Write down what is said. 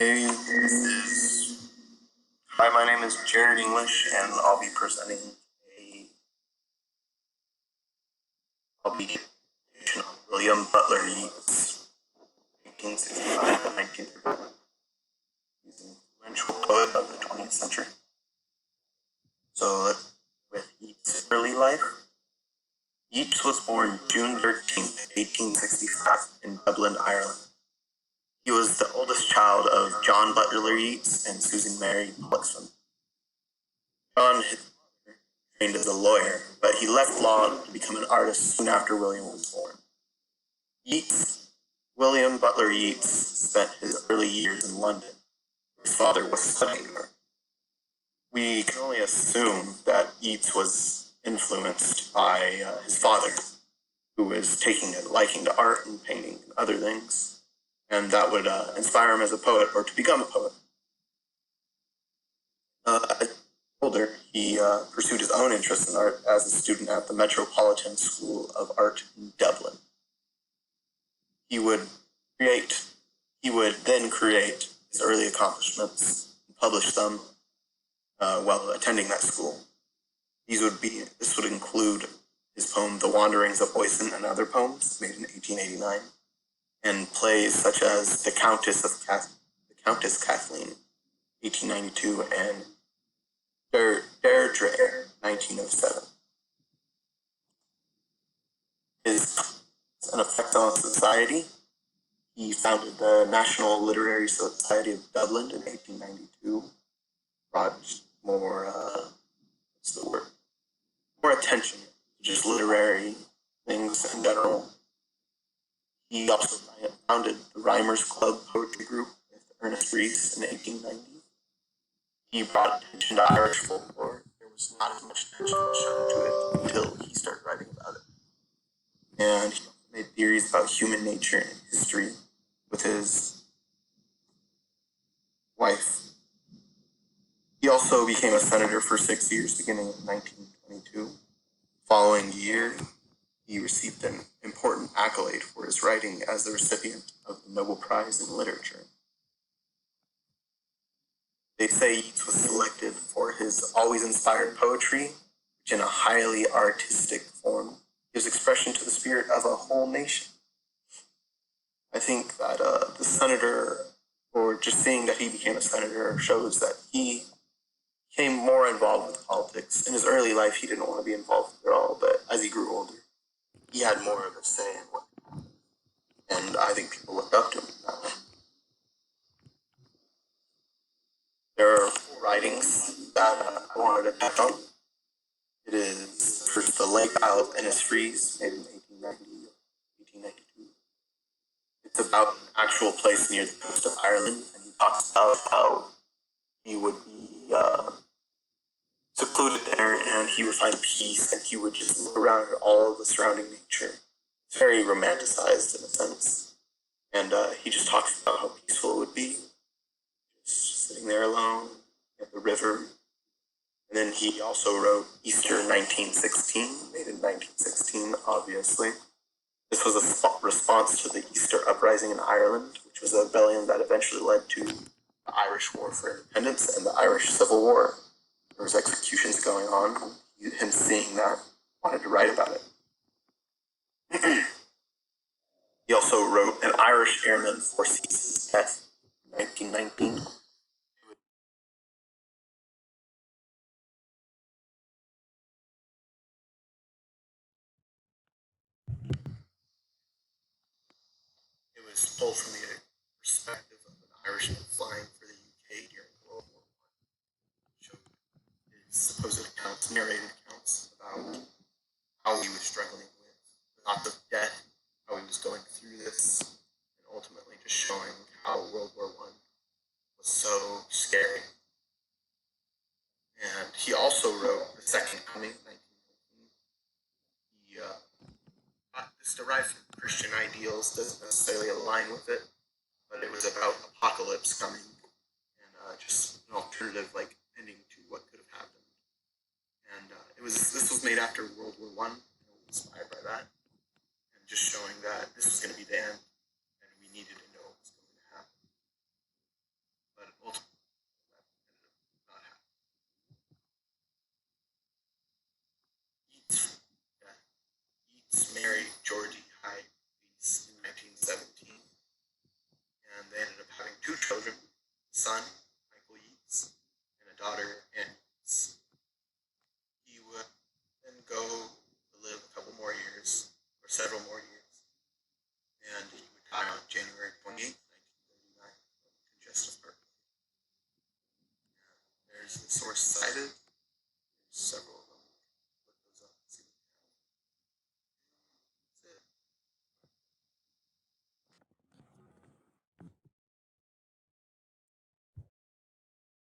Hey, hi, my name is Jared English, and I'll be presenting a I'll be edition on William Butler Yeats, 1865 to 1931. He's an influential poet of the 20th century. So, with Yeats' early life, Yeats was born June 13th, 1865, in Dublin, Ireland. He was the oldest child of John Butler Yeats and Susan Mary Pollexfen. John trained as a lawyer, but he left law to become an artist soon after William was born. Yeats, William Butler Yeats, spent his early years in London. His father was studying art. We can only assume that Yeats was influenced by his father, who was taking a liking to art and painting and other things, and that would inspire him as a poet or to become a poet. Older, he pursued his own interest in art as a student at the Metropolitan School of Art in Dublin. He would then create his early accomplishments and publish them while attending that school. This would include his poem "The Wanderings of Oisin" and other poems made in 1889, and plays such as The Countess Kathleen, 1892, and Deirdre, 1907. An effect on society. He founded the National Literary Society of Dublin in 1892, brought more, more attention to just literary things in general. He also founded the Rhymers Club Poetry Group with Ernest Rhys in 1890. He brought attention to Irish folklore. There was not as much attention shown to it until he started writing about it. And he made theories about human nature and history with his wife. He also became a senator for 6 years, beginning in 1922. Following year, he received an important accolade for his writing as the recipient of the Nobel Prize in Literature. They say Yeats was selected for his always inspired poetry, which in a highly artistic form gives expression to the spirit of a whole nation. I think that the senator, or just seeing that he became a senator, shows that he became more involved with politics. In his early life, he didn't want to be involved at all, but as he grew older, he had more of a say in what happened. And I think people looked up to him that way. There are 4 writings that I wanted to touch on. It is first The Lake Isle of Innisfree, made in 1892. It's about an actual place near the coast of Ireland, and he talks about how he would be secluded there and he would find peace and he would just look around at all of the surrounding nature. It's very romanticized in a sense. And he just talks about how peaceful it would be, just sitting there alone at the river. And then he also wrote Easter 1916, made in 1916, obviously. This was a response to the Easter Uprising in Ireland, which was a rebellion that eventually led to the Irish War for Independence and the Irish Civil War. There was executions going on. Him seeing that, wanted to write about it. He also wrote An Irish Airman Foresees His Death in 1919. It was told from the perspective of an Irishman flying for the UK during World War I. Showed his supposed accounts, narrated accounts about how he was struggling with the thought of death, how he was going through this, and ultimately just showing how World War I was so scary. And he also wrote The Second Coming, 1919. He this derived from Christian ideals, doesn't necessarily align with it, but it was about apocalypse coming and just an alternative like ending to what could have happened. And this was made after World War I, and it was inspired by that, and just showing that this was going to be the end, and we needed to know what was going to happen. two children, a son, Michael Yeats, and a daughter, Anne Yeats. He would then go to live a couple more years, or several more years, and he would die on January 28th, 1939, of congestive heart failure. There's the source cited,